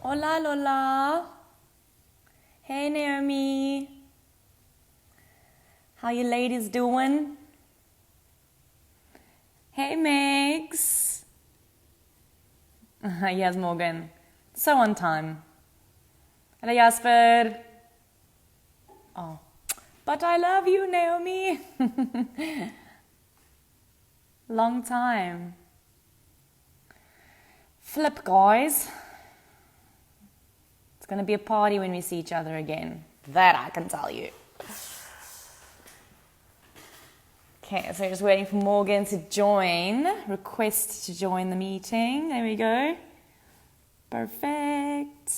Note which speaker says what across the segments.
Speaker 1: Hola Lola. Hey Naomi. How you ladies doing? Hey Megs. Yes, Morgan. So on time. Hello Jasper. Oh. But I love you, Naomi. Long time. Flip, guys. It's going to be a party when we see each other again. That I can tell you. Okay, so just waiting for Morgan to join. Request to join the meeting. There we go. Perfect.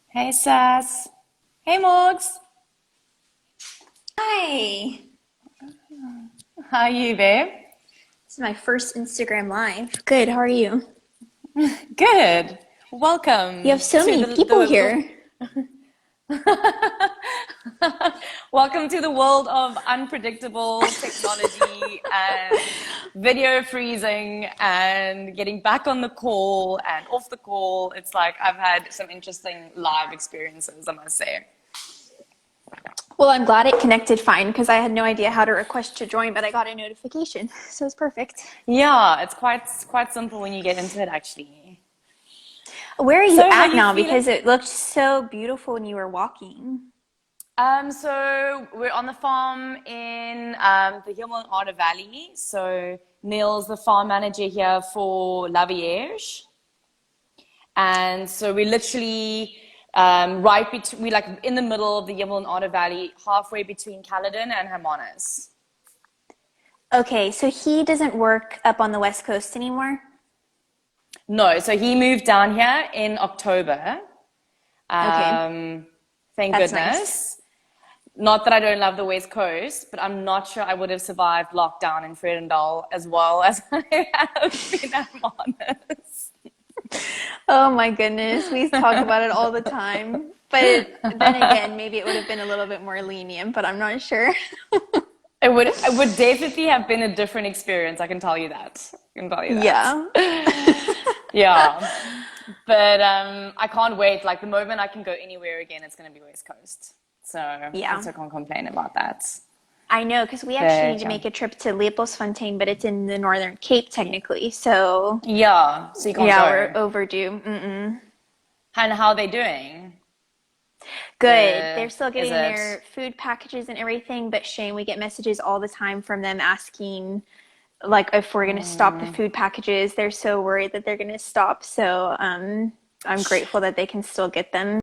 Speaker 1: Hey, Sass. Hey, Morgs.
Speaker 2: Hi.
Speaker 1: How are you, babe?
Speaker 2: This is my first Instagram live. Good. How are you?
Speaker 1: Good.
Speaker 2: You
Speaker 1: Welcome
Speaker 2: have so
Speaker 1: to
Speaker 2: many people here.
Speaker 1: welcome to the world of unpredictable technology and video freezing and getting back on the call and off the call. It's like I've had some interesting live experiences, I must say.
Speaker 2: Well, I'm glad it connected fine because I had no idea how to request to join, but I got a notification, so it's perfect.
Speaker 1: Yeah, it's quite simple when you get into it, actually.
Speaker 2: Where are you
Speaker 1: So, how
Speaker 2: at
Speaker 1: you
Speaker 2: now?
Speaker 1: feeling?
Speaker 2: Because it looked so beautiful when you were walking.
Speaker 1: So we're on the farm in the Hemel Valley. So Neil's the farm manager here for Lavieres. And so we're literally right between, we're like in the middle of the Hemel Valley, halfway between Caledon and Hermanus.
Speaker 2: Okay, so he doesn't work up on the West Coast anymore?
Speaker 1: No, so he moved down here in October.
Speaker 2: Okay,
Speaker 1: Thank
Speaker 2: that's nice.
Speaker 1: goodness. Not that I don't love the West Coast, but I'm not sure I would have survived lockdown in Fredendal as well as I have been at Monmouth.
Speaker 2: Oh my goodness, we talk about it all the time. But then again, maybe it would have been a little bit more lenient, but I'm not sure.
Speaker 1: It would definitely have been a different experience, I can tell you that. I can tell you that.
Speaker 2: Yeah.
Speaker 1: Yeah. But I can't wait. Like the moment I can go anywhere again, it's going to be West Coast. So I
Speaker 2: Yeah.
Speaker 1: also can't complain about that.
Speaker 2: I know, because we actually need
Speaker 1: But
Speaker 2: to make a trip to Leopoldfontein, but it's in the Northern Cape technically. So
Speaker 1: yeah, so you can't
Speaker 2: yeah, we're
Speaker 1: go.
Speaker 2: overdue. Mm-mm.
Speaker 1: And how are they doing?
Speaker 2: Good. They're still
Speaker 1: Is
Speaker 2: getting
Speaker 1: it?
Speaker 2: their food packages and everything, but Shane, we get messages all the time from them asking like if we're gonna stop the food packages. They're so worried that they're gonna stop. So I'm grateful that they can still get them.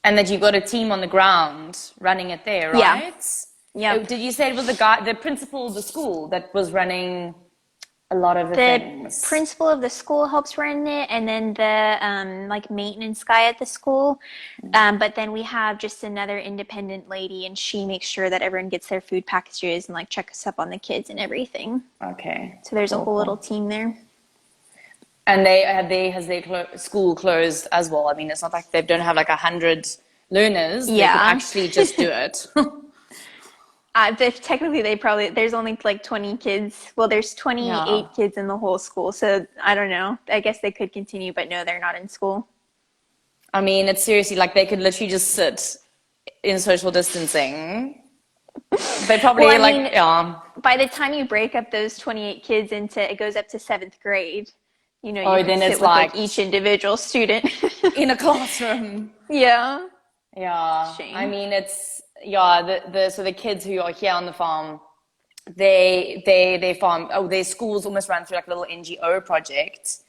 Speaker 1: And that you got a team on the ground running it there,
Speaker 2: Yeah.
Speaker 1: right? Oh,
Speaker 2: Yep.
Speaker 1: did you say it was the guy, the principal of the school that was running a lot of the
Speaker 2: The
Speaker 1: things?
Speaker 2: principal of the school helps run it, and then the like maintenance guy at the school. But then we have just another independent lady, and she makes sure that everyone gets their food packages and like checks up on the kids and everything.
Speaker 1: Okay,
Speaker 2: So there's a
Speaker 1: cool,
Speaker 2: whole little
Speaker 1: cool.
Speaker 2: team there.
Speaker 1: And has their school closed as well? I mean, it's not like they don't have like 100 learners. They can
Speaker 2: Yeah.
Speaker 1: actually just do it.
Speaker 2: Technically, there's only like 20 kids. Well, there's
Speaker 1: Yeah.
Speaker 2: 28 kids in the whole school. So I don't know. I guess they could continue, but no, they're not in school.
Speaker 1: I mean, it's seriously like they could literally just sit in social distancing. They
Speaker 2: Well,
Speaker 1: probably
Speaker 2: I
Speaker 1: like,
Speaker 2: mean,
Speaker 1: yeah.
Speaker 2: by the time you break up those 28 kids into, it goes up to seventh grade. You
Speaker 1: Oh,
Speaker 2: could
Speaker 1: then
Speaker 2: sit
Speaker 1: it's
Speaker 2: with like
Speaker 1: like
Speaker 2: each individual student.
Speaker 1: in a classroom.
Speaker 2: Yeah.
Speaker 1: Yeah, I
Speaker 2: Shame.
Speaker 1: mean it's yeah so the kids who are here on the farm, they farm. Oh, their schools almost run through like a little NGO project,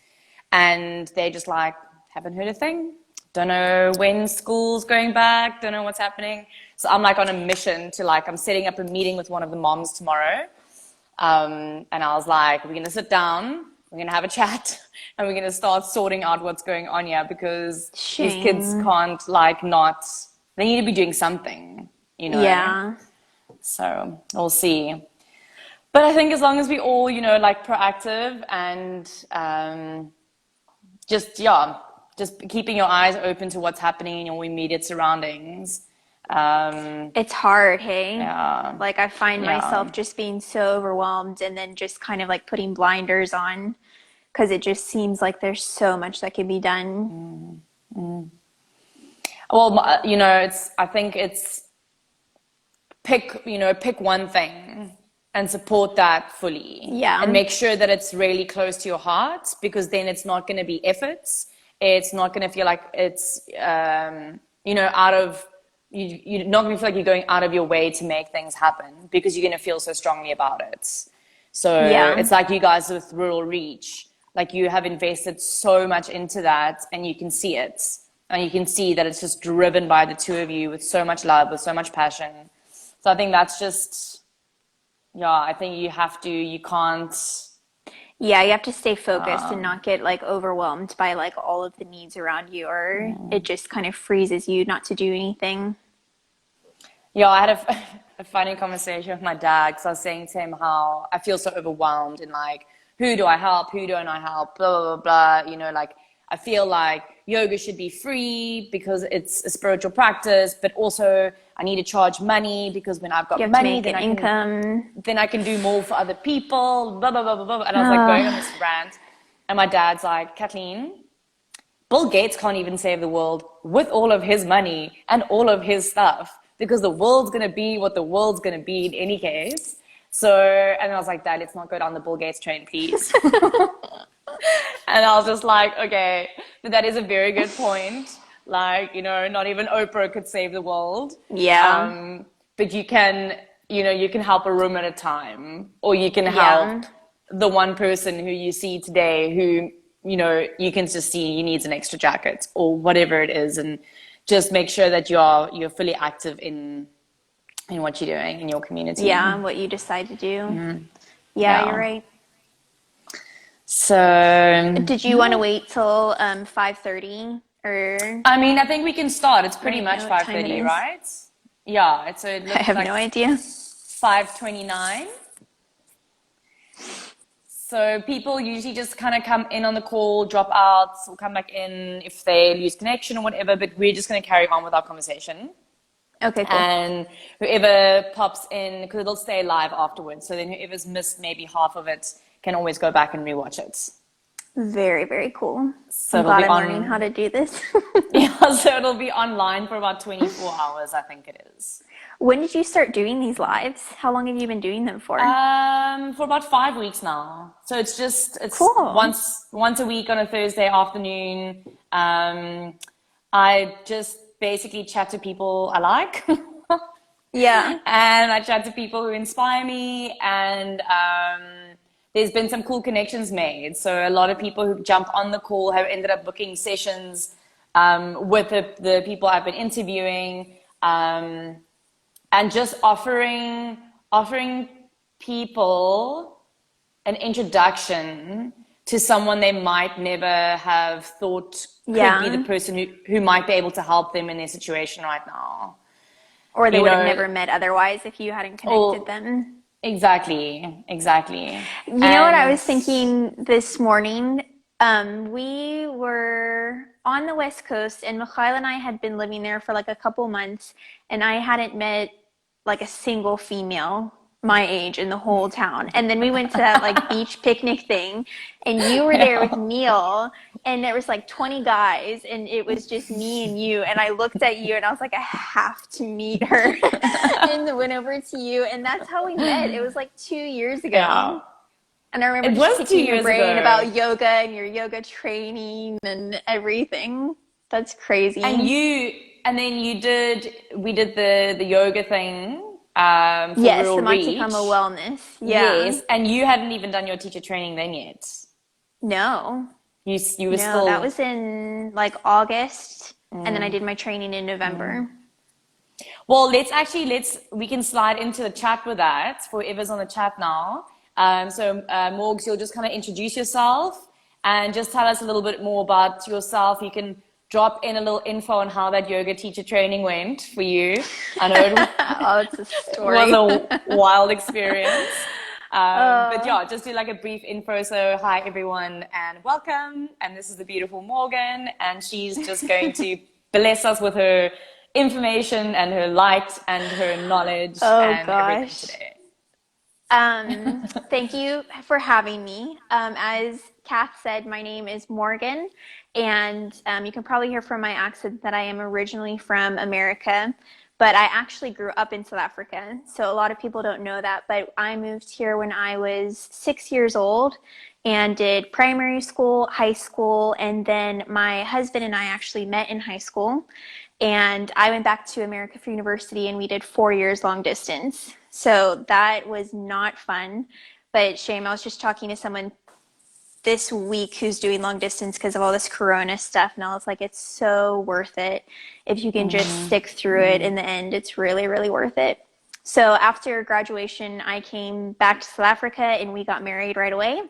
Speaker 1: and they just like haven't heard a thing. Don't know when school's going back. Don't know what's happening. So I'm like on a mission to like I'm setting up a meeting with one of the moms tomorrow. And I was like, we're going to sit down, we're going to have a chat, and we're going to start sorting out what's going on here because these kids
Speaker 2: Shame.
Speaker 1: can't, like, not, they need to be doing something, you know?
Speaker 2: Yeah.
Speaker 1: So we'll see. But I think as long as we all, like, proactive and just, yeah, just keeping your eyes open to what's happening in your immediate surroundings.
Speaker 2: It's hard, hey?
Speaker 1: Yeah,
Speaker 2: Like I find
Speaker 1: yeah.
Speaker 2: myself just being so overwhelmed and then just kind of like putting blinders on because it just seems like there's so much that can be done.
Speaker 1: Well, you know, I think it's pick one thing and support that fully and
Speaker 2: Yeah.
Speaker 1: make sure that it's really close to your heart, because then it's not going to be efforts. It's not going to feel like it's, you're not going to feel like you're going out of your way to make things happen, because you're going to feel so strongly about it. So
Speaker 2: Yeah.
Speaker 1: it's like you guys with Rural Reach, like you have invested so much into that, and you can see it. And you can see that it's just driven by the two of you with so much love, with so much passion. So I think that's just, yeah, I think you can't.
Speaker 2: Yeah, you have to stay focused and not get like overwhelmed by like all of the needs around you, or it just kind of freezes you not to do anything.
Speaker 1: Yeah, I had a funny conversation with my dad, because I was saying to him how I feel so overwhelmed and like, who do I help? Who don't I help? Blah, blah, blah, blah. You know, like I feel like yoga should be free because it's a spiritual practice, but also I need to charge money because when I've got
Speaker 2: You have to
Speaker 1: money,
Speaker 2: make an income.
Speaker 1: then I can do more for other people, blah, blah, blah, blah, blah. And I was like going on this rant. And my dad's like, Kathleen, Bill Gates can't even save the world with all of his money and all of his stuff, because the world's going to be what the world's going to be in any case. So, and I was like, Dad, let's not go down the Bill Gates train, please. And I was just like, okay, but that is a very good point. Like, you know, not even Oprah could save the world.
Speaker 2: Yeah.
Speaker 1: But you can, you can help a room at a time, or you can
Speaker 2: Yeah.
Speaker 1: help the one person who you see today who, you can just see he needs an extra jacket or whatever it is. And just make sure that you're fully active in what you're doing in your community.
Speaker 2: Yeah, what you decide to do. Yeah, you're
Speaker 1: Yeah.
Speaker 2: right.
Speaker 1: So,
Speaker 2: Did you want to wait till 5:30 or
Speaker 1: I mean, I think we can start. It's pretty
Speaker 2: I
Speaker 1: much
Speaker 2: know what time it
Speaker 1: 5:30,
Speaker 2: is?
Speaker 1: right? Yeah. It
Speaker 2: I
Speaker 1: looks
Speaker 2: have
Speaker 1: like
Speaker 2: no idea.
Speaker 1: 5:29. So people usually just kind of come in on the call, drop out, or come back in if they lose connection or whatever. But we're just going to carry on with our conversation.
Speaker 2: Okay, cool.
Speaker 1: And whoever pops in, because it'll stay live afterwards. So then whoever's missed maybe half of it can always go back and rewatch it.
Speaker 2: Very, very cool.
Speaker 1: So
Speaker 2: I'm
Speaker 1: it'll
Speaker 2: glad
Speaker 1: be
Speaker 2: I'm
Speaker 1: on,
Speaker 2: learning how to do this.
Speaker 1: yeah, so it'll be online for about 24 hours, I think it is.
Speaker 2: When did you start doing these lives? How long have you been doing them for?
Speaker 1: For about 5 weeks now. So it's
Speaker 2: Cool.
Speaker 1: once a week on a Thursday afternoon. I just basically chat to people I like.
Speaker 2: Yeah.
Speaker 1: And I chat to people who inspire me, and there's been some cool connections made. So a lot of people who jump on the call have ended up booking sessions with the people I've been interviewing, and just offering people an introduction to someone they might never have thought could
Speaker 2: Yeah.
Speaker 1: be the person who might be able to help them in their situation right now.
Speaker 2: Or they
Speaker 1: You
Speaker 2: would have
Speaker 1: know,
Speaker 2: never met otherwise if you hadn't connected them.
Speaker 1: exactly.
Speaker 2: You know what I
Speaker 1: And
Speaker 2: was thinking this morning? We were on the West Coast, and Mikhail and I had been living there for like a couple months, and I hadn't met like a single female my age in the whole town. And then we went to that like beach picnic thing, and you were there with Neil, and there was like 20 guys, and it was just me and you. And I looked at you, and I was like, I have to meet her. And then went over to you, and that's how we met. It was like 2 years ago.
Speaker 1: yeah,
Speaker 2: And I remember
Speaker 1: it
Speaker 2: just
Speaker 1: was 2
Speaker 2: picking your
Speaker 1: years
Speaker 2: brain
Speaker 1: ago.
Speaker 2: about yoga and your yoga training and everything. That's crazy.
Speaker 1: And then we did the yoga thing for
Speaker 2: Yes,
Speaker 1: Rural
Speaker 2: the
Speaker 1: Reach.
Speaker 2: Matsukama Wellness. Yeah.
Speaker 1: Yes, and you hadn't even done your teacher training then yet.
Speaker 2: No.
Speaker 1: You were
Speaker 2: No,
Speaker 1: still.
Speaker 2: that was in like August, and then I did my training in November.
Speaker 1: Well, we can slide into the chat with that for whoever's on the chat now. Morgs, you'll just kind of introduce yourself and just tell us a little bit more about yourself. You can drop in a little info on how that yoga teacher training went for you. I know it
Speaker 2: Oh, it's a story.
Speaker 1: was a wild experience. But yeah, just do like a brief intro. So hi everyone and welcome. And this is the beautiful Morgan, and she's just going to bless us with her information and her light and her knowledge
Speaker 2: Oh
Speaker 1: and everything
Speaker 2: gosh.
Speaker 1: today.
Speaker 2: Thank you for having me. As Kath said, my name is Morgan, and you can probably hear from my accent that I am originally from America, but I actually grew up in South Africa. So a lot of people don't know that, but I moved here when I was 6 years old and did primary school, high school, and then my husband and I actually met in high school. And I went back to America for university and we did 4 years long distance. So that was not fun. But shame, I was just talking to someone this week who's doing long distance because of all this corona stuff. And I was like, it's so worth it. If you can just stick through it in the end, it's really, really worth it. So after graduation, I came back to South Africa and we got married right away.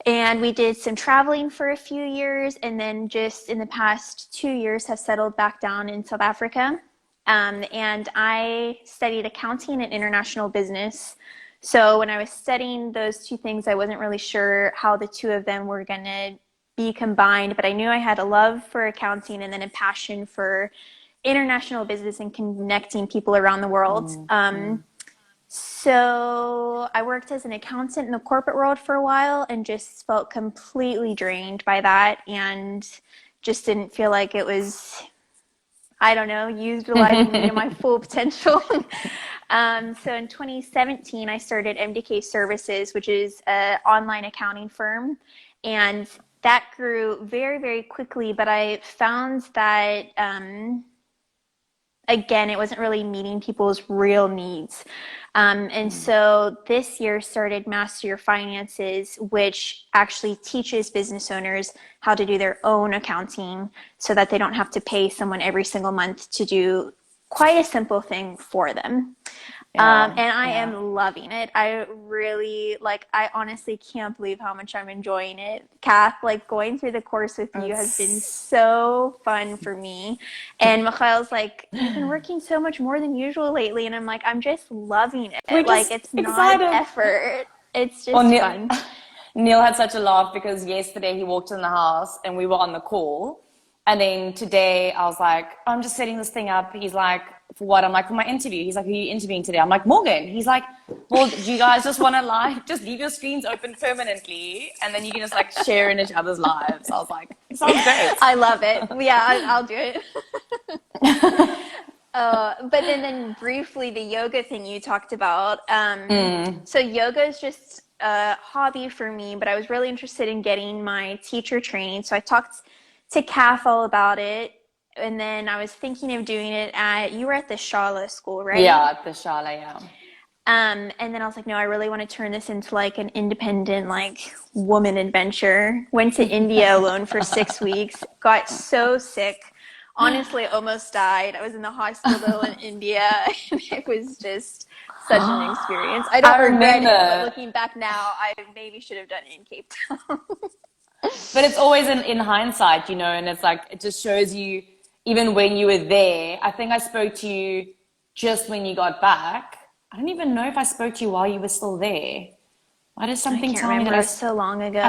Speaker 2: And we did some traveling for a few years, and then just in the past 2 years have settled back down in South Africa. And I studied accounting and international business. So when I was studying those two things, I wasn't really sure how the two of them were going to be combined, but I knew I had a love for accounting and then a passion for international business and connecting people around the world. So I worked as an accountant in the corporate world for a while and just felt completely drained by that and just didn't feel like it was, I don't know, utilizing me to my full potential. So in 2017, I started MDK Services, which is an online accounting firm. And that grew very, very quickly, but I found that again, it wasn't really meeting people's real needs. And so this year started Master Your Finances, which actually teaches business owners how to do their own accounting so that they don't have to pay someone every single month to do quite a simple thing for them. And I am loving it. I really, I honestly can't believe how much I'm enjoying it. Kath, going through the course with you has been so fun for me. And Mikhail's like, you've been working so much more than usual lately. And I'm like, I'm just loving it.
Speaker 1: We're just
Speaker 2: It's
Speaker 1: excited.
Speaker 2: not effort. It's just fun.
Speaker 1: Neil had such a laugh because yesterday he walked in the house and we were on the call. And then today I was like, I'm just setting this thing up. He's like, for what? I'm like, for my interview. He's like, who are you interviewing today? I'm like, Morgan. He's like, well, do you guys just want to just leave your screens open permanently and then you can just share in each other's lives? I was like, it sounds great.
Speaker 2: I love it. Yeah, I'll do it. But then briefly the yoga thing you talked about. So yoga is just a hobby for me, but I was really interested in getting my teacher training. So I talked to Kath all about it. And then I was thinking of doing it you were at the Shala school, right?
Speaker 1: Yeah, at the Shala, yeah.
Speaker 2: And then I was like, no, I really want to turn this into an independent, woman adventure. Went to India alone for 6 weeks, got so sick. Honestly, almost died. I was in the hospital in India, and it was just such an experience. I don't regret it, but looking back now, I maybe should have done it in Cape Town.
Speaker 1: But it's always in hindsight, and it's it just shows you, even when you were there. I think I spoke to you just when you got back. I don't even know if I spoke to you while you were still there. Why does something tell me that
Speaker 2: it was so long ago?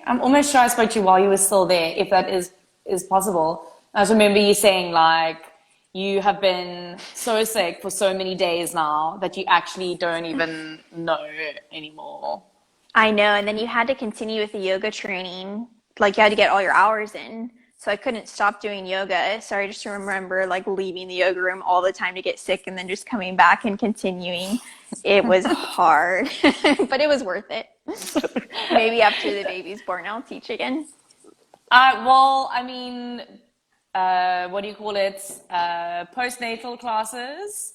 Speaker 1: I'm almost sure I spoke to you while you were still there, if that is possible. I just remember you saying you have been so sick for so many days now that you actually don't even know anymore.
Speaker 2: I know, and then you had to continue with the yoga training. You had to get all your hours in. So I couldn't stop doing yoga. So I just remember leaving the yoga room all the time to get sick and then just coming back and continuing. It was hard, but it was worth it. Maybe after the baby's born, I'll teach again.
Speaker 1: Well, I mean, what do you call it? Postnatal classes,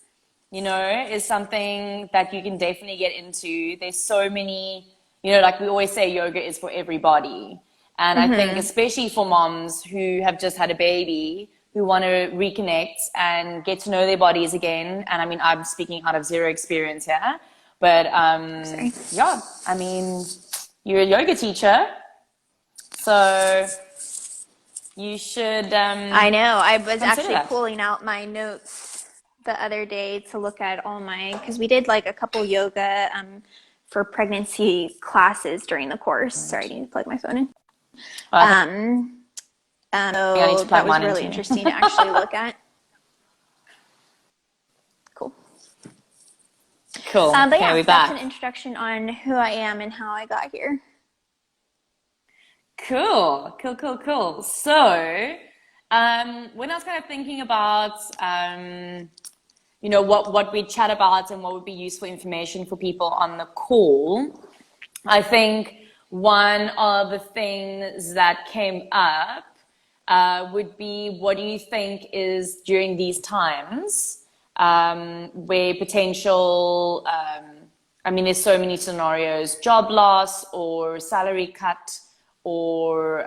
Speaker 1: is something that you can definitely get into. There's so many, we always say yoga is for everybody. And I think especially for moms who have just had a baby, who want to reconnect and get to know their bodies again. And I mean, I'm speaking out of zero experience here, but yeah, I mean, you're a yoga teacher, so you should.
Speaker 2: I know. I was actually pulling out my notes the other day to look at all because we did a couple yoga for pregnancy classes during the course. Sorry, I need to plug my phone in.
Speaker 1: I need
Speaker 2: So
Speaker 1: to plug
Speaker 2: that was
Speaker 1: mine
Speaker 2: really
Speaker 1: into.
Speaker 2: interesting to actually look at. Cool.
Speaker 1: Cool.
Speaker 2: But
Speaker 1: Okay,
Speaker 2: yeah,
Speaker 1: we're
Speaker 2: that's an
Speaker 1: back.
Speaker 2: introduction on who I am and how I got here.
Speaker 1: Cool, cool, cool, cool. So, when I was kind of thinking about, what we chat about and what would be useful information for people on the call, I think one of the things that came up would be, what do you think is during these times where potential, there's so many scenarios, job loss or salary cut or,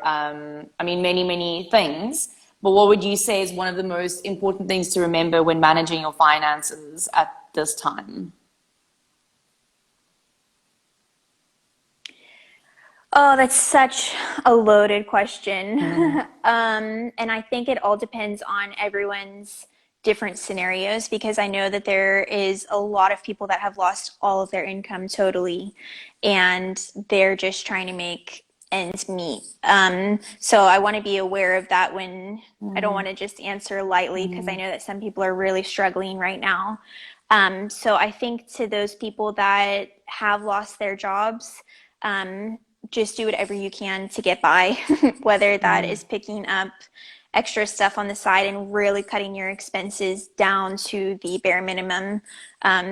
Speaker 1: many, many things. But what would you say is one of the most important things to remember when managing your finances at this time?
Speaker 2: Oh, that's such a loaded question. And I think it all depends on everyone's different scenarios, because I know that there is a lot of people that have lost all of their income totally, and they're just trying to make ends meet. So I want to be aware of that when I don't want to just answer lightly, because I know that some people are really struggling right now. So I think to those people that have lost their jobs, just do whatever you can to get by, whether that is picking up extra stuff on the side and really cutting your expenses down to the bare minimum.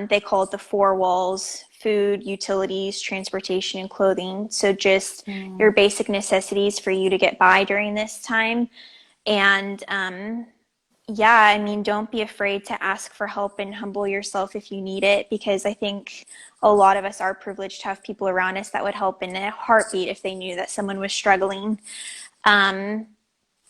Speaker 2: They call it the four walls: food, utilities, transportation, and clothing. So just your basic necessities for you to get by during this time. And don't be afraid to ask for help and humble yourself if you need it, because I think a lot of us are privileged to have people around us that would help in a heartbeat if they knew that someone was struggling.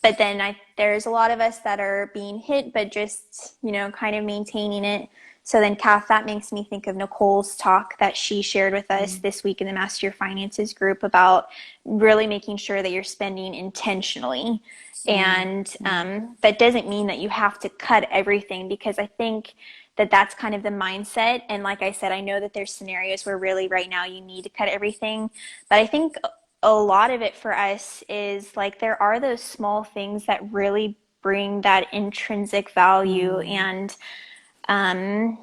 Speaker 2: But then there's a lot of us that are being hit, but just, kind of maintaining it. So then, Kath, that makes me think of Nicole's talk that she shared with us this week in the Master Your Finances group about really making sure that you're spending intentionally. And that doesn't mean that you have to cut everything, because I think that that's kind of the mindset. And like I said, I know that there's scenarios where really right now you need to cut everything. But I think a lot of it for us is like, there are those small things that really bring that intrinsic value and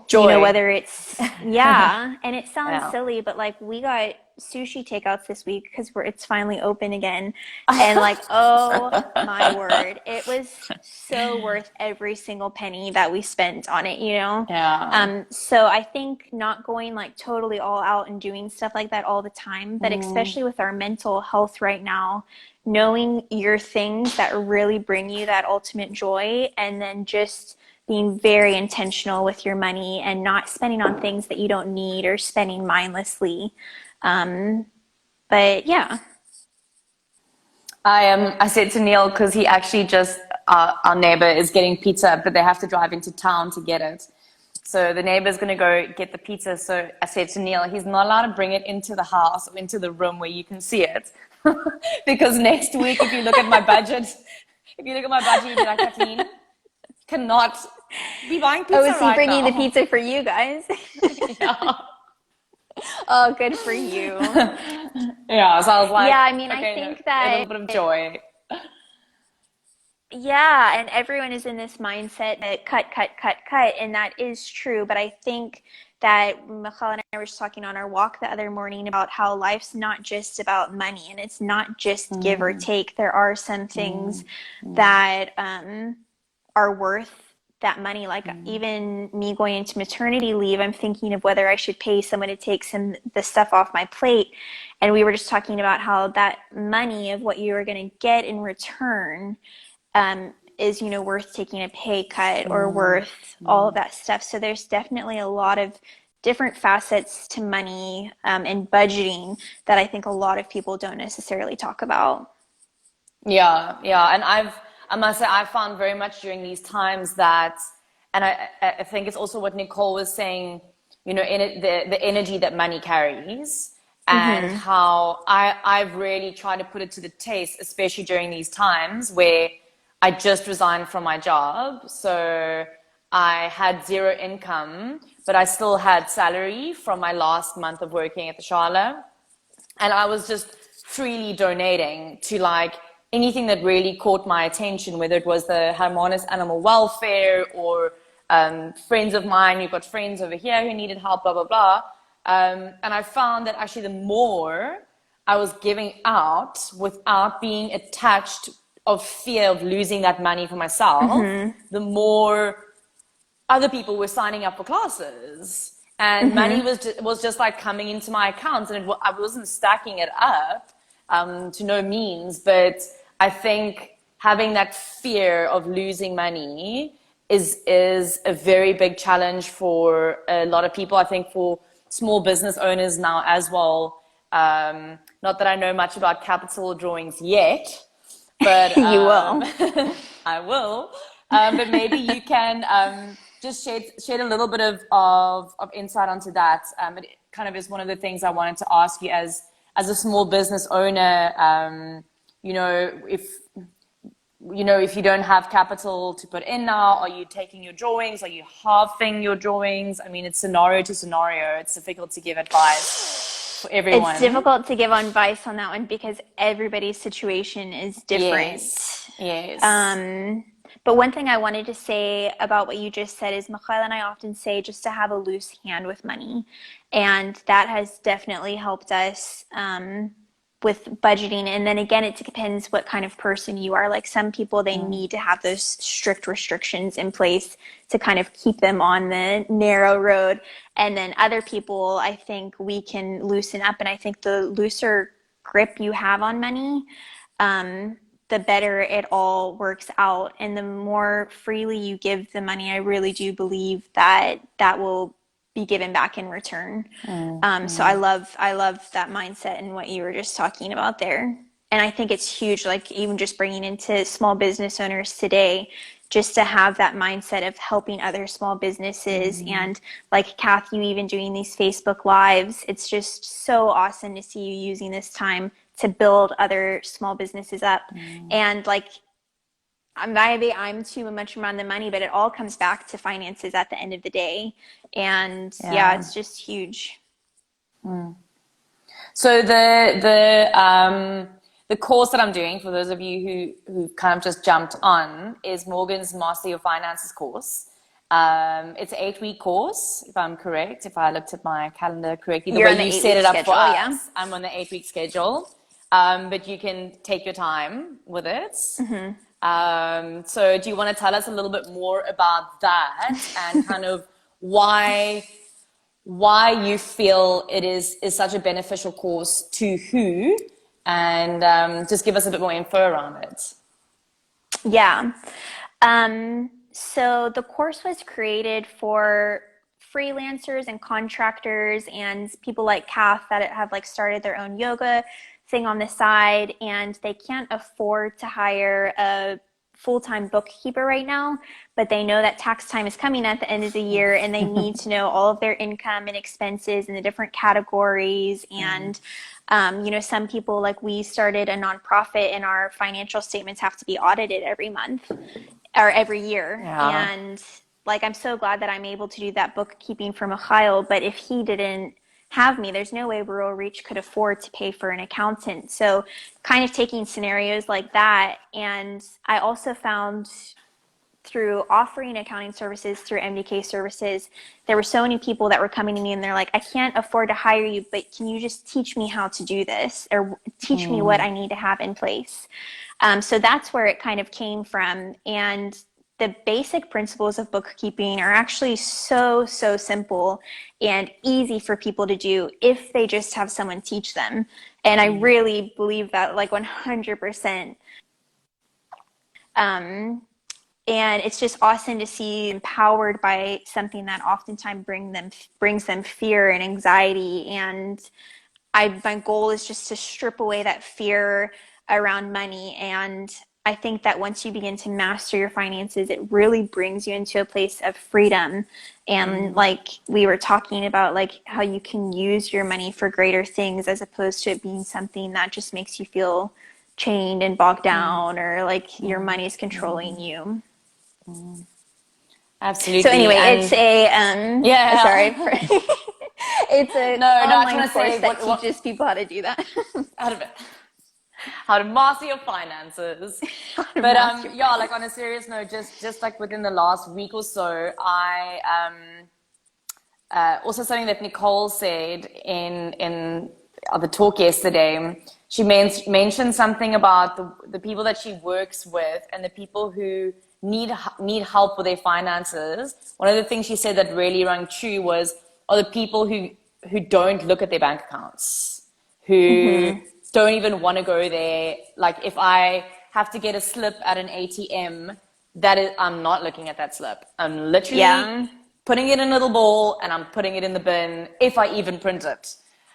Speaker 1: Joy.
Speaker 2: whether it's, yeah, and it sounds
Speaker 1: Yeah.
Speaker 2: silly, but like, we got sushi takeouts this week because it's finally open again. And like, oh my word, it was so worth every single penny that we spent on it,
Speaker 1: Yeah.
Speaker 2: So I think not going like totally all out and doing stuff like that all the time, but especially with our mental health right now, knowing your things that really bring you that ultimate joy, and then just being very intentional with your money and not spending on things that you don't need or spending mindlessly. But yeah.
Speaker 1: I said to Neil, because he actually just, our neighbor is getting pizza, but they have to drive into town to get it. So the neighbor's going to go get the pizza. So I said to Neil, he's not allowed to bring it into the house or into the room where you can see it. Because next week, if you look at my budget, you'd be like, Kathleen, cannot be buying pizza
Speaker 2: Oh, is he
Speaker 1: right
Speaker 2: bringing
Speaker 1: now.
Speaker 2: the pizza for you guys?
Speaker 1: Yeah.
Speaker 2: Oh, good for you.
Speaker 1: Yeah, so I was like,
Speaker 2: Yeah, I mean,
Speaker 1: okay,
Speaker 2: I think
Speaker 1: a
Speaker 2: that,
Speaker 1: little bit of joy.
Speaker 2: yeah, and everyone is in this mindset that cut, cut, cut, cut, and that is true. But I think that Michal and I were just talking on our walk the other morning about how life's not just about money, and it's not just give or take. There are some things that are worth that money. Like even me going into maternity leave, I'm thinking of whether I should pay someone to take the stuff off my plate. And we were just talking about how that money of what you are going to get in return is, worth taking a pay cut or worth all of that stuff. So there's definitely a lot of different facets to money and budgeting that I think a lot of people don't necessarily talk about.
Speaker 1: Yeah, yeah. And I must say, I found very much during these times that, and I think it's also what Nicole was saying, in it, the energy that money carries, and how I've really tried to put it to the test, especially during these times where I just resigned from my job. So I had zero income, but I still had salary from my last month of working at the Charlotte. And I was just freely donating to like anything that really caught my attention, whether it was the Harmonis Animal Welfare or friends of mine. You've got friends over here who needed help, blah, blah, blah. And I found that actually the more I was giving out without being attached of fear of losing that money for myself, the more other people were signing up for classes. And money was just like coming into my accounts, and I wasn't stacking it up to no means. But I think having that fear of losing money is a very big challenge for a lot of people. I think for small business owners now as well. Not that I know much about capital drawings yet, but
Speaker 2: You will.
Speaker 1: I will. But maybe you can just shed a little bit of insight onto that. It kind of is one of the things I wanted to ask you as a small business owner. If you don't have capital to put in now, are you taking your drawings? Are you halving your drawings? I mean, it's scenario to scenario. It's difficult to give advice for everyone.
Speaker 2: It's difficult to give advice on that one because everybody's situation is different.
Speaker 1: Yes.
Speaker 2: But one thing I wanted to say about what you just said is Mikhail and I often say just to have a loose hand with money. And that has definitely helped us with budgeting. And then again, it depends what kind of person you are. Like some people, they need to have those strict restrictions in place to kind of keep them on the narrow road. And then other people, I think we can loosen up. And I think the looser grip you have on money, the better it all works out. And the more freely you give the money, I really do believe that that will be given back in return. So I love that mindset and what you were just talking about there. And I think it's huge, like even just bringing into small business owners today, just to have that mindset of helping other small businesses. And like Kath, you even doing these Facebook Lives, it's just so awesome to see you using this time to build other small businesses up. And like, I'm too much around the money, but it all comes back to finances at the end of the day. And yeah it's just huge.
Speaker 1: So the course that I'm doing for those of you who kind of just jumped on is Morgan's Master Your Finances course. It's an 8-week course, if I'm correct, if I looked at my calendar correctly.
Speaker 2: You're
Speaker 1: way
Speaker 2: on the
Speaker 1: you set it up
Speaker 2: schedule,
Speaker 1: for us,
Speaker 2: yeah.
Speaker 1: I'm on the 8-week schedule. But you can take your time with it. So do you want to tell us a little bit more about that and kind of why you feel it is such a beneficial course to who, and just give us a bit more info around it.
Speaker 2: Yeah. So the course was created for freelancers and contractors and people like Kath that have like started their own yoga thing on the side, and they can't afford to hire a full-time bookkeeper right now, but they know that tax time is coming at the end of the year and they need to know all of their income and expenses and the different categories. And some people, like we started a nonprofit and our financial statements have to be audited every month or every year. And like, I'm so glad that I'm able to do that bookkeeping for Mikhail, but if he didn't have me, there's no way Rural Reach could afford to pay for an accountant. So kind of taking scenarios like that. And I also found through offering accounting services through MDK services, there were so many people that were coming to me and they're like, I can't afford to hire you, but can you just teach me how to do this or teach me what I need to have in place? So that's where it kind of came from. And the basic principles of bookkeeping are actually so simple and easy for people to do if they just have someone teach them. And I really believe that, like 100%. And it's just awesome to see empowered by something that oftentimes brings them fear and anxiety. And my goal is just to strip away that fear around money. And I think that once you begin to master your finances, it really brings you into a place of freedom. And like we were talking about, like how you can use your money for greater things as opposed to it being something that just makes you feel chained and bogged down or like your money is controlling you.
Speaker 1: Absolutely.
Speaker 2: So anyway,
Speaker 1: And
Speaker 2: it's a
Speaker 1: yeah.
Speaker 2: sorry, it's an
Speaker 1: No, I just
Speaker 2: online
Speaker 1: want to
Speaker 2: course
Speaker 1: say
Speaker 2: that
Speaker 1: what
Speaker 2: teaches people how to do that.
Speaker 1: out of it. How to master your finances.
Speaker 2: How to
Speaker 1: But
Speaker 2: master
Speaker 1: yeah,
Speaker 2: finance.
Speaker 1: like on a serious note, just like within the last week or so, I also something that Nicole said in the talk yesterday. She mentioned something about the people that she works with and the people who need help with their finances. One of the things she said that really rang true was are the people who don't look at their bank accounts, who don't even want to go there. Like if I have to get a slip at an ATM, I'm not looking at that slip. I'm literally
Speaker 2: Yeah.
Speaker 1: putting it in a little bowl and I'm putting it in the bin if I even print it.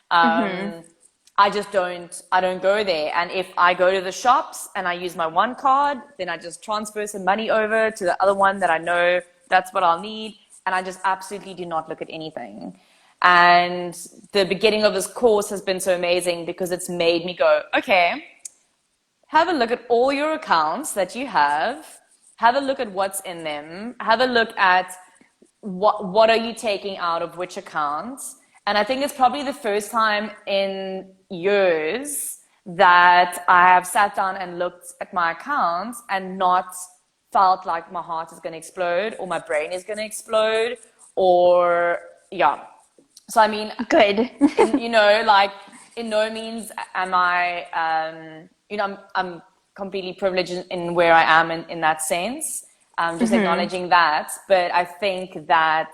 Speaker 1: I don't go there. And if I go to the shops and I use my one card, then I just transfer some money over to the other one that I know that's what I'll need. And I just absolutely do not look at anything. And the beginning of this course has been so amazing because it's made me go, okay, have a look at all your accounts that you have a look at what's in them, have a look at what are you taking out of which accounts. And I think it's probably the first time in years that I have sat down and looked at my accounts and not felt like my heart is going to explode or my brain is going to explode or yeah. So I mean,
Speaker 2: Good.
Speaker 1: like in no means am I, I'm completely privileged in where I am in that sense. Just acknowledging that, but I think that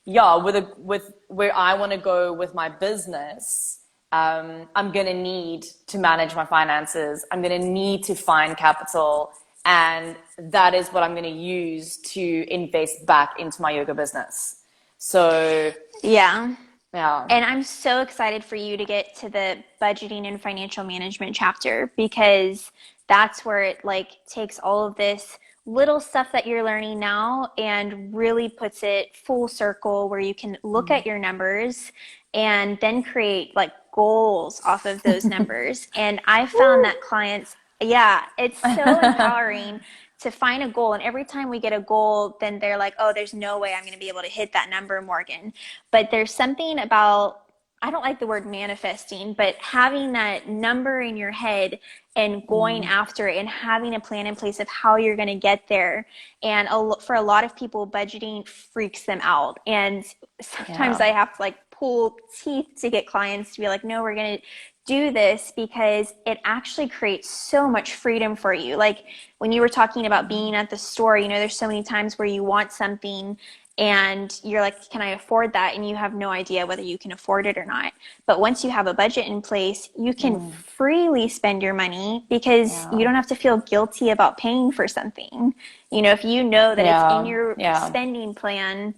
Speaker 1: yeah, with where I want to go with my business, I'm gonna need to manage my finances. I'm gonna need to find capital, and that is what I'm gonna use to invest back into my yoga business. So
Speaker 2: Yeah.
Speaker 1: yeah.
Speaker 2: And I'm so excited for you to get to the budgeting and financial management chapter because that's where it like takes all of this little stuff that you're learning now and really puts it full circle where you can look at your numbers and then create like goals off of those numbers. And I found that clients, yeah, it's so empowering to find a goal. And every time we get a goal, then they're like, oh, there's no way I'm going to be able to hit that number, Morgan. But there's something about, I don't like the word manifesting, but having that number in your head and going after it and having a plan in place of how you're going to get there. And for a lot of people, budgeting freaks them out. And sometimes
Speaker 1: Yeah.
Speaker 2: I have to like pull teeth to get clients to be like, no, we're going to do this because it actually creates so much freedom for you. Like when you were talking about being at the store, there's so many times where you want something and you're like, can I afford that? And you have no idea whether you can afford it or not. But once you have a budget in place, you can freely spend your money because you
Speaker 1: Yeah.
Speaker 2: don't have to feel guilty about paying for something. If you know that it's in
Speaker 1: Yeah.
Speaker 2: your
Speaker 1: Yeah.
Speaker 2: spending plan,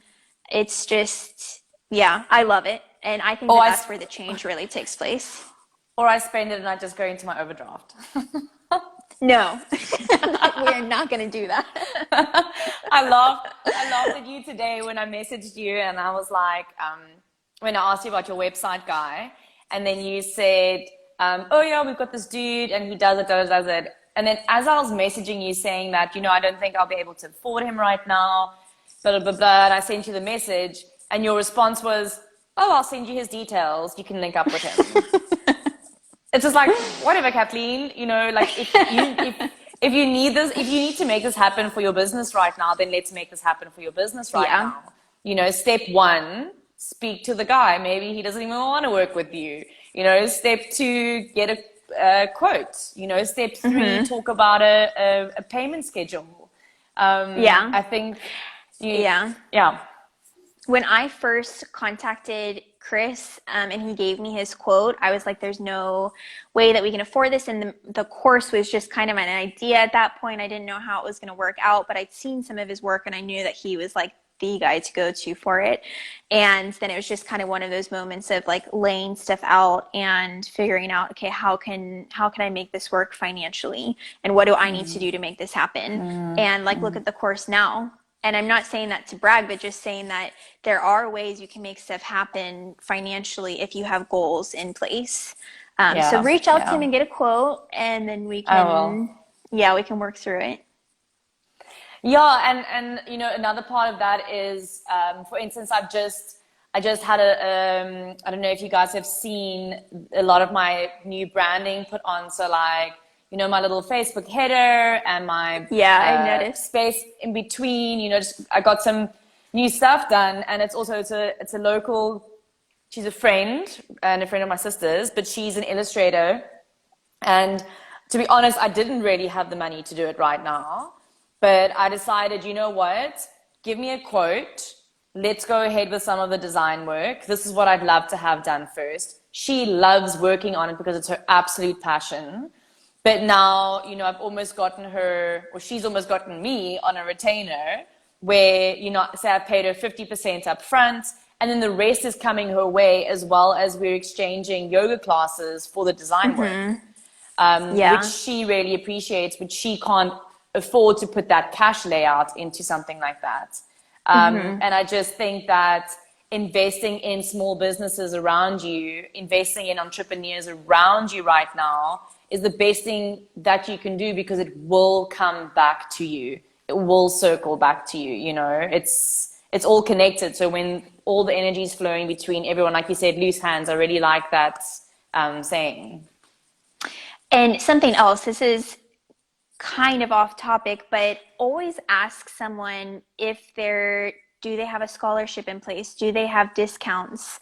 Speaker 2: it's just, yeah, I love it. And I think
Speaker 1: Or
Speaker 2: that
Speaker 1: I
Speaker 2: that's where the change really takes place.
Speaker 1: or I spend it and I just go into my overdraft.
Speaker 2: No, we're not going to do that.
Speaker 1: I laughed at you today when I messaged you and I was like, when I asked you about your website guy, and then you said, oh yeah, we've got this dude and he does it. And then as I was messaging you saying that, I don't think I'll be able to afford him right now, blah, blah, blah, blah, and I sent you the message and your response was, oh, I'll send you his details. You can link up with him. It's just like whatever, Kathleen. Like if you need this, if you need to make this happen for your business right now, then let's make this happen for your business right
Speaker 2: Yeah.
Speaker 1: now. Step one, speak to the guy. Maybe he doesn't even want to work with you. Step two, get a quote. Step three, talk about a payment schedule.
Speaker 2: Yeah.
Speaker 1: I think
Speaker 2: Yeah.
Speaker 1: yeah.
Speaker 2: When I first contacted Chris and he gave me his quote, I was like, there's no way that we can afford this. And the course was just kind of an idea at that point. I didn't know how it was going to work out, but I'd seen some of his work and I knew that he was like the guy to go to for it. And then it was just kind of one of those moments of like laying stuff out and figuring out, okay, how can I make this work financially? And what do I need to do to make this happen? And like, look at the course now. And I'm not saying that to brag, but just saying that there are ways you can make stuff happen financially if you have goals in place. So reach out to him and get a quote, and then we
Speaker 1: I will.
Speaker 2: can, yeah, we can work through it.
Speaker 1: Yeah, and you know, another part of that is, for instance, I just had I don't know if you guys have seen a lot of my new branding put on. So like, you know, my little Facebook header and my
Speaker 2: Yeah, I've noticed.
Speaker 1: space in between. You know, just I got some new stuff done, and it's a local. She's a friend and a friend of my sister's, but she's an illustrator. And to be honest, I didn't really have the money to do it right now. But I decided, you know what? Give me a quote. Let's go ahead with some of the design work. This is what I'd love to have done first. She loves working on it because it's her absolute passion. But now, you know, I've almost gotten her, or she's almost gotten me on a retainer where, you know, say I've paid her 50% up front, and then the rest is coming her way, as well as we're exchanging yoga classes for the design work, which
Speaker 2: Yeah.
Speaker 1: she really appreciates, but she can't afford to put that cash layout into something like that. And I just think that investing in small businesses around you, investing in entrepreneurs around you right now is the best thing that you can do, because it will come back to you. It will circle back to you. You know, it's all connected. So when all the energy is flowing between everyone, like you said, loose hands, I really like that saying.
Speaker 2: And something else, this is kind of off topic, but always ask someone if do they have a scholarship in place? Do they have discounts?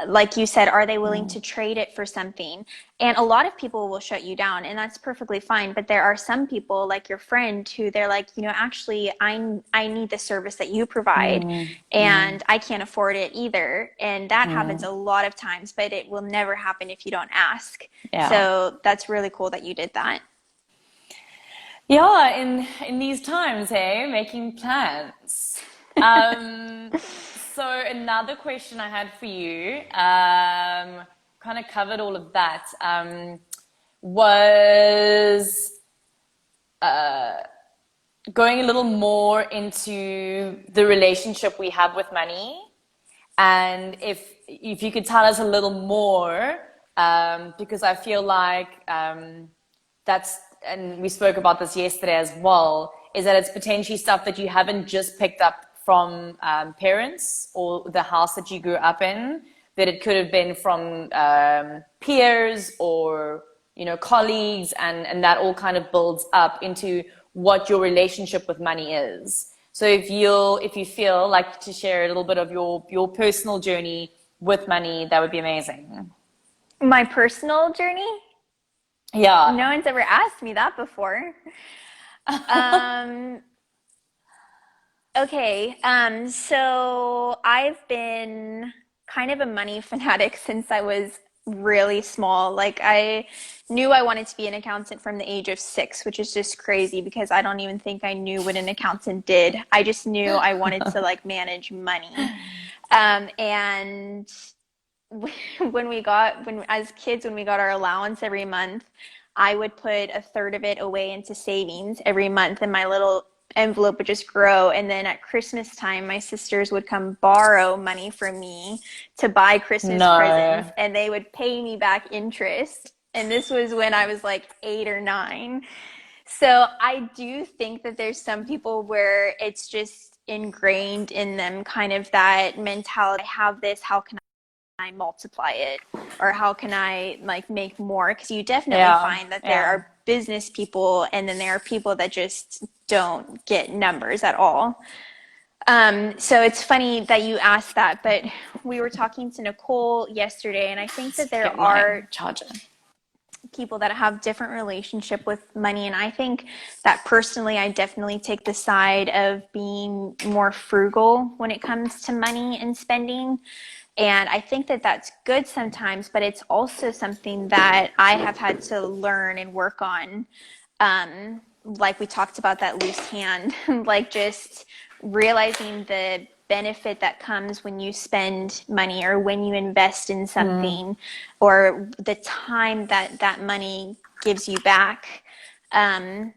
Speaker 2: Like you said, are they willing to trade it for something? And a lot of people will shut you down, and that's perfectly fine. But there are some people, like your friend, who they're like, you know, actually, I need the service that you provide, and I can't afford it either. And that happens a lot of times, but it will never happen if you don't ask.
Speaker 1: Yeah.
Speaker 2: So that's really cool that you did that.
Speaker 1: Yeah, in these times, hey, making plans. Um, so another question I had for you, kind of covered all of that, was going a little more into the relationship we have with money, and if you could tell us a little more, because I feel like that's, and we spoke about this yesterday as well, is that it's potentially stuff that you haven't just picked up from parents or the house that you grew up in, that it could have been from peers or, you know, colleagues, and that all kind of builds up into what your relationship with money is. So if you feel like to share a little bit of your personal journey with money, that would be amazing.
Speaker 2: My personal journey? No
Speaker 1: Yeah.
Speaker 2: one's ever asked me that before. Um, okay, so I've been kind of a money fanatic since I was really small. Like, I knew I wanted to be an accountant from the age of 6, which is just crazy because I don't even think I knew what an accountant did. I just knew I wanted to like manage money. And when as kids, when we got our allowance every month, I would put a third of it away into savings every month, and my little envelope would just grow. And then at Christmas time, my sisters would come borrow money from me to buy Christmas presents,
Speaker 1: No.
Speaker 2: and they would pay me back interest. And this was when I was like 8 or 9. So I do think that there's some people where it's just ingrained in them, kind of that mentality. I have this, how can I multiply it, or how can I like make more? Because you definitely
Speaker 1: Yeah.
Speaker 2: find that there
Speaker 1: Yeah.
Speaker 2: are business people, and then there are people that just don't get numbers at all. So it's funny that you asked that, but we were talking to Nicole yesterday, and I think that there
Speaker 1: Get my
Speaker 2: are
Speaker 1: charger.
Speaker 2: people that have different relationship with money, and I think that personally I definitely take the side of being more frugal when it comes to money and spending. And I think that that's good sometimes, but it's also something that I have had to learn and work on. Like we talked about that loose hand, like just realizing the benefit that comes when you spend money or when you invest in something, or the time that that money gives you back.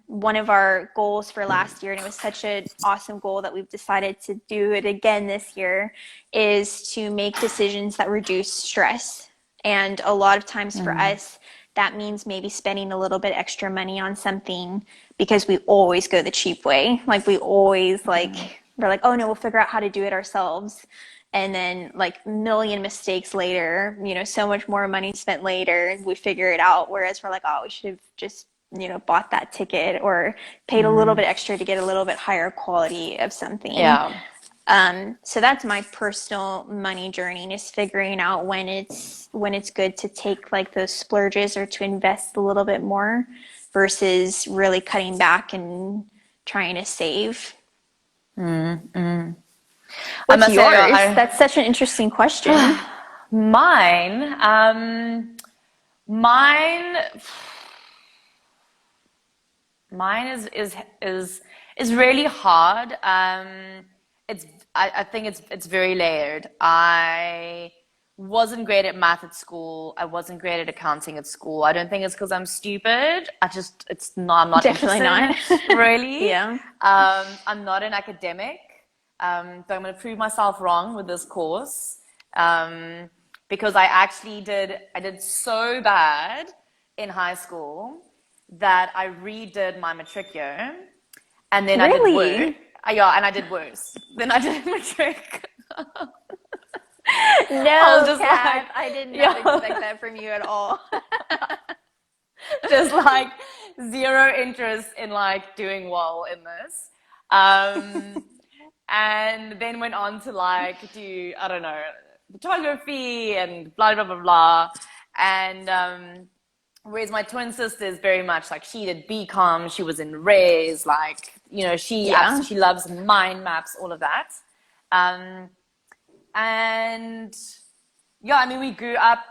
Speaker 2: One of our goals for last year, and it was such an awesome goal that we've decided to do it again this year, is to make decisions that reduce stress. And a lot of times for us, that means maybe spending a little bit extra money on something because we always go the cheap way. Like we always we're like, oh no, we'll figure out how to do it ourselves. And then like million mistakes later, so much more money spent later, we figure it out. Whereas we're like, oh, we should have just, bought that ticket or paid a little bit extra to get a little bit higher quality of something.
Speaker 1: Yeah.
Speaker 2: So that's my personal money journey, is figuring out when it's good to take like those splurges or to invest a little bit more versus really cutting back and trying to save. What's yours? That's such an interesting question.
Speaker 1: Mine, mine is really hard. I think it's very layered. I wasn't great at math at school. I wasn't great at accounting at school. I don't think it's because I'm stupid. I'm not
Speaker 2: Definitely not.
Speaker 1: Really.
Speaker 2: Yeah.
Speaker 1: I'm not an academic. But I'm going to prove myself wrong with this course. Because I did so bad in high school that I redid my matric year, and then
Speaker 2: Really?
Speaker 1: I did worse. Yeah, and I did worse than I did in matric.
Speaker 2: No, Kat, I did not expect that from you at all.
Speaker 1: Just like zero interest in like doing well in this. And then went on to like do, I don't know, photography and blah, blah, blah, blah. And whereas my twin sister is very much like, she did BCom, she was in Res, like, she loves mind maps, all of that. And yeah, I mean, we grew up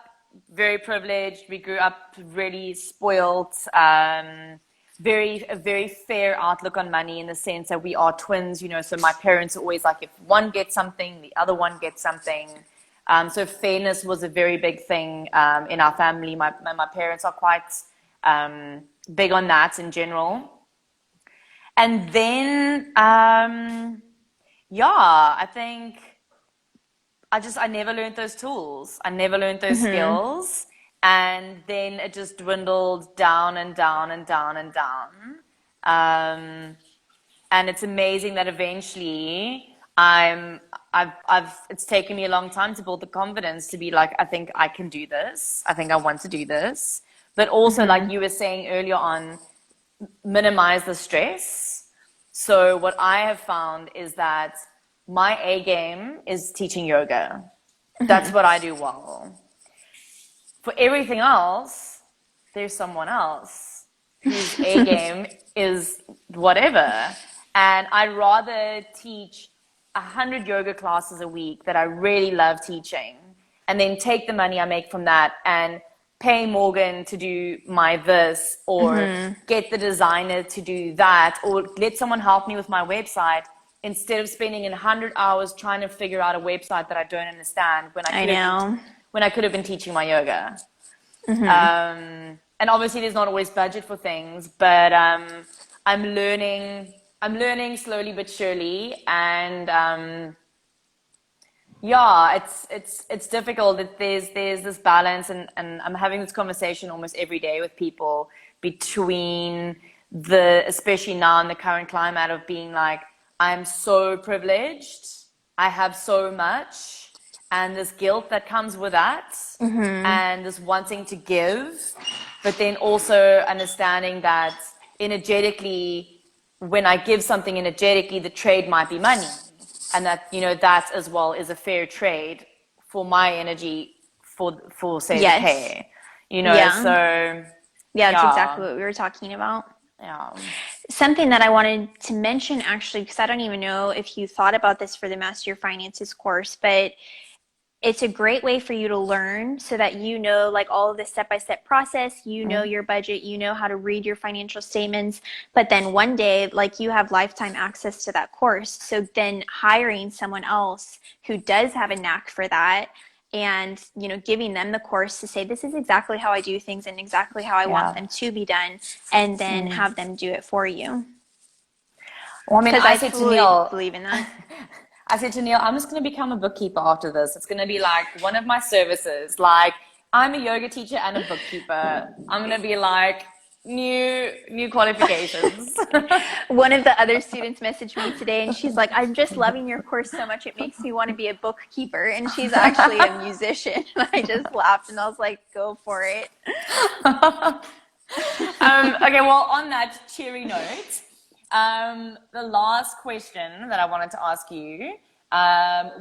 Speaker 1: very privileged. We grew up really spoiled, a very fair outlook on money in the sense that we are twins, so my parents are always like, if one gets something, the other one gets something. So fairness was a very big thing in our family. My parents are quite big on that in general. And then, I think I never learned those tools. I never learned those skills. And then it just dwindled down and down and down and down. And it's amazing that eventually it's taken me a long time to build the confidence to be like, I think I can do this. I think I want to do this. But also, like you were saying earlier on, minimize the stress. So what I have found is that my A game is teaching yoga. That's what I do well. For everything else, there's someone else whose A game is whatever. And I'd rather teach 100 yoga classes a week that I really love teaching, and then take the money I make from that and pay Morgan to do my this, or get the designer to do that, or let someone help me with my website, instead of spending 100 hours trying to figure out a website that I don't understand when I could have been teaching my yoga. And obviously there's not always budget for things, but I'm learning slowly but surely. And it's difficult. There's this balance, and I'm having this conversation almost every day with people between especially now in the current climate, of being like, I'm so privileged, I have so much, and this guilt that comes with that, and this wanting to give, but then also understanding that energetically, when I give something energetically, the trade might be money, and that, that as well is a fair trade for my energy, for say the pay, so
Speaker 2: that's exactly what we were talking about. Something that I wanted to mention, actually, because I don't even know if you thought about this for the Master Your Finances course, but it's a great way for you to learn, so that like all of the step-by-step process, your budget, how to read your financial statements. But then one day, like, you have lifetime access to that course. So then hiring someone else who does have a knack for that, and giving them the course to say, this is exactly how I do things and exactly how I want them to be done, and then have them do it for you.
Speaker 1: Well, I mean, I said to Neil,
Speaker 2: believe in that.
Speaker 1: I said to Neil, I'm just going to become a bookkeeper after this. It's going to be like one of my services. Like, I'm a yoga teacher and a bookkeeper. I'm gonna be like new qualifications.
Speaker 2: One of the other students messaged me today and she's like, I'm just loving your course so much. It makes me want to be a bookkeeper. And she's actually a musician. And I just laughed and I was like, go for it.
Speaker 1: Okay, well, on that cheery note, the last question that I wanted to ask you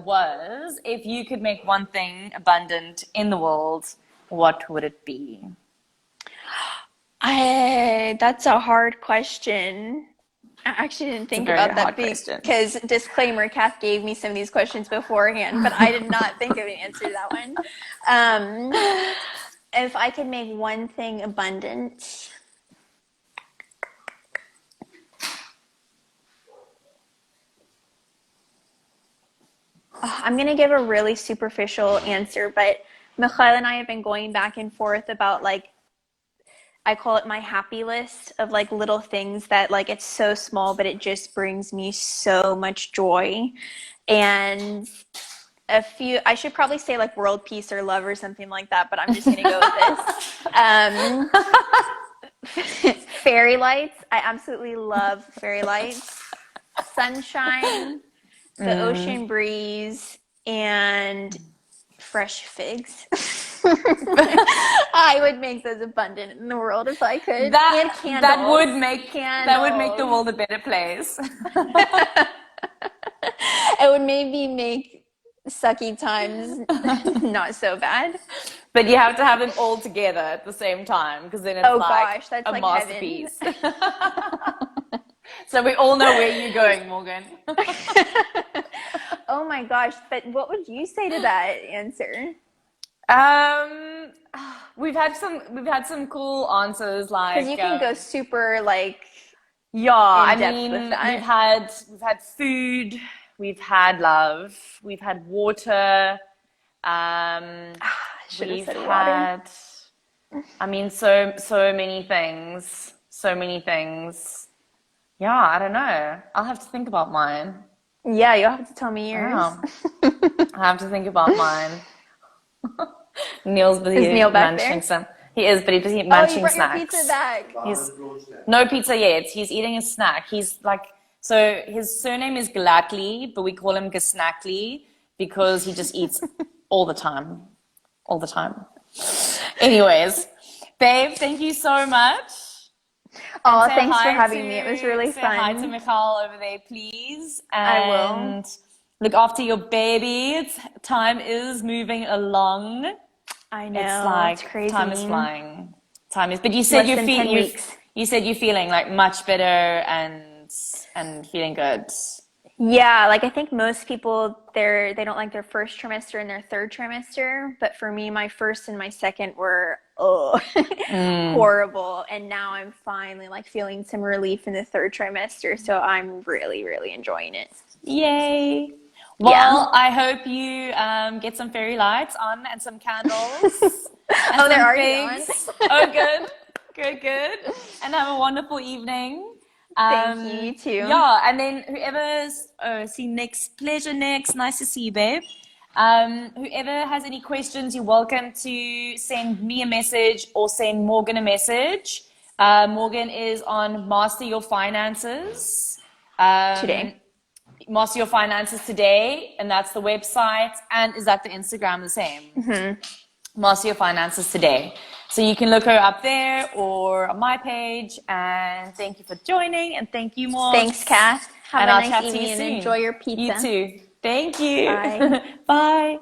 Speaker 1: was if you could make one thing abundant in the world, what would it be?
Speaker 2: That's a hard question. I actually didn't think about that because disclaimer, Kath gave me some of these questions beforehand, but I did not think of an answer to that one. If I could make one thing abundant, I'm going to give a really superficial answer, but Mikhail and I have been going back and forth about like, I call it my happy list of like little things that like it's so small, but it just brings me so much joy. And I should probably say like world peace or love or something like that, but I'm just going to go with this. Fairy lights. I absolutely love fairy lights. Sunshine, the ocean breeze, and fresh figs. I would make those abundant in the world if I could.
Speaker 1: That would make the world a better place.
Speaker 2: It would maybe make sucky times not so bad.
Speaker 1: But you have to have them all together at the same time because then it's
Speaker 2: that's
Speaker 1: a
Speaker 2: like
Speaker 1: masterpiece. So we all know where you're going, Morgan.
Speaker 2: Oh my gosh, but what would you say to that answer?
Speaker 1: We've had some cool answers like
Speaker 2: because you can go super like
Speaker 1: I mean we've had food, we've had love, we've had water, we've had I mean so many things. Yeah, I don't know. I'll have to think about mine.
Speaker 2: Yeah, you'll have to tell me yours.
Speaker 1: I have to think about mine. Neil's busy munching some. He is, but he's busy munching snacks.
Speaker 2: Your pizza back.
Speaker 1: No pizza yet. He's eating a snack. He's like, so his surname is Glatley, but we call him Gasnackly because he just eats all the time. Anyways, babe, thank you so much.
Speaker 2: Oh, thanks for having me. It was really fun.
Speaker 1: Say hi to Michal over there, please.
Speaker 2: I will.
Speaker 1: And look after your baby. Time is moving along.
Speaker 2: I know. It's crazy.
Speaker 1: Time is flying. But you said you said you're feeling like much better and feeling good.
Speaker 2: Yeah, like I think most people they don't like their first trimester and their third trimester, but for me, my first and my second were horrible, and now I'm finally like feeling some relief in the third trimester, so I'm really, really enjoying it.
Speaker 1: Yay! Well, I hope you get some fairy lights on and some candles.
Speaker 2: And they're already on.
Speaker 1: Oh, good. And have a wonderful evening.
Speaker 2: Thank you, you too.
Speaker 1: Yeah, and then whoever's pleasure next. Nice to see you, babe. Whoever has any questions, you're welcome to send me a message or send Morgan a message. Morgan is on Master Your Finances.
Speaker 2: Today.
Speaker 1: Master Your Finances Today, and that's the website. And is that the Instagram the same?
Speaker 2: Mm-hmm.
Speaker 1: Master Your Finances Today. So you can look her up there or on my page. And thank you for joining, and thank you, Morg.
Speaker 2: Thanks, Kath. Have a nice evening and enjoy your pizza.
Speaker 1: You too. Thank you.
Speaker 2: Bye.
Speaker 1: Bye.